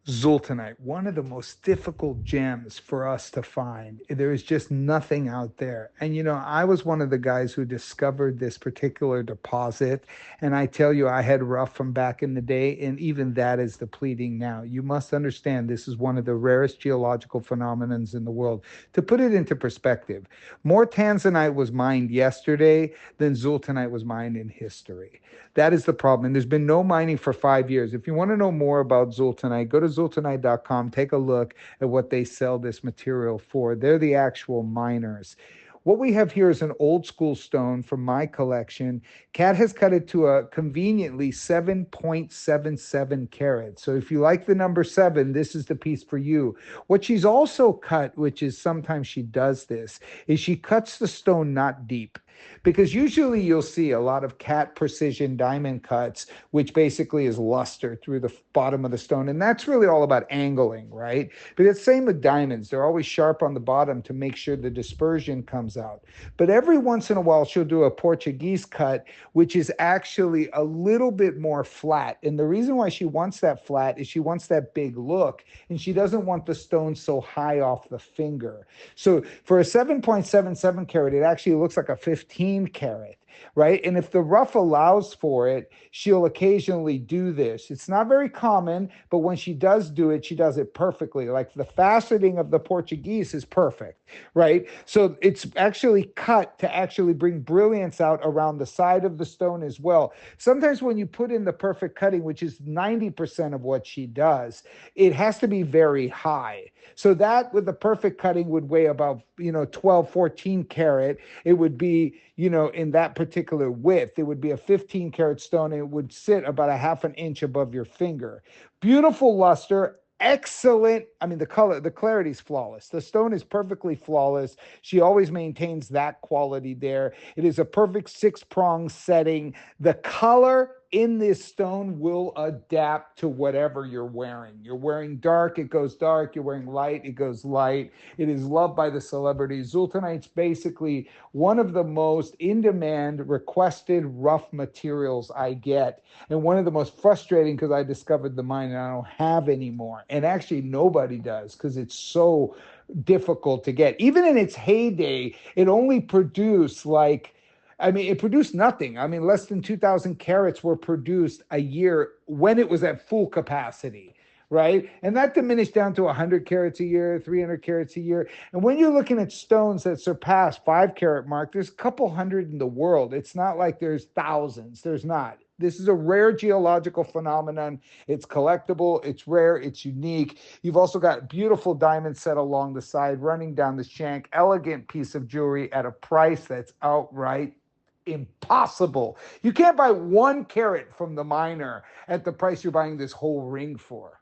Zultanite, one of the most difficult gems for us to find. There is just nothing out there. And, I was one of the guys who discovered this particular deposit. And I tell you, I had rough from back in the day, and even that is depleting now. You must understand this is one of the rarest geological phenomenons in the world. To put it into perspective, more Tanzanite was mined yesterday than Zultanite was mined in history. That is the problem. And there's been no mining for 5 years. If you want to know more about Zultanite, go to zultanite.com, take a look at what they sell this material for. They're the actual miners. What we have here is an old school stone from my collection. Kat has cut it to a conveniently 7.77 carats. So if you like the number seven, this is the piece for you. What she's also cut, which is sometimes she does this, is she cuts the stone not deep. Because usually you'll see a lot of Cat precision diamond cuts, which basically is luster through the bottom of the stone. And that's really all about angling, right? But it's same with diamonds. They're always sharp on the bottom to make sure the dispersion comes out. But every once in a while, she'll do a Portuguese cut, which is actually a little bit more flat. And the reason why she wants that flat is she wants that big look, and she doesn't want the stone so high off the finger. So for a 7.77 carat, it actually looks like a 15 carat, right? And if the rough allows for it, she'll occasionally do this. It's not very common, but when she does do it, she does it perfectly. Like the faceting of the Portuguese is perfect, right? So it's actually cut to actually bring brilliance out around the side of the stone as well. Sometimes when you put in the perfect cutting, which is 90% of what she does, it has to be very high. So that with the perfect cutting would weigh about, 12, 14 carat. It would be, in that particular width, it would be a 15 carat stone. And it would sit about a half an inch above your finger. Beautiful luster. Excellent. I mean, the clarity is flawless. The stone is perfectly flawless. She always maintains that quality there. It is a perfect six-prong setting. The color in this stone will adapt to whatever you're wearing. You're wearing dark, it goes dark. You're wearing light, it goes light. It is loved by the celebrities. Zultanite's basically one of the most in-demand, requested rough materials I get. And one of the most frustrating because I discovered the mine and I don't have anymore. And actually nobody does because it's so difficult to get. Even in its heyday, it only produced it produced nothing. I mean, less than 2,000 carats were produced a year when it was at full capacity, right? And that diminished down to 100 carats a year, 300 carats a year. And when you're looking at stones that surpass 5 carat mark, there's a couple hundred in the world. It's not like there's thousands. There's not. This is a rare geological phenomenon. It's collectible, it's rare, it's unique. You've also got beautiful diamonds set along the side, running down the shank, elegant piece of jewelry at a price that's outright impossible. You can't buy 1 carat from the miner at the price you're buying this whole ring for.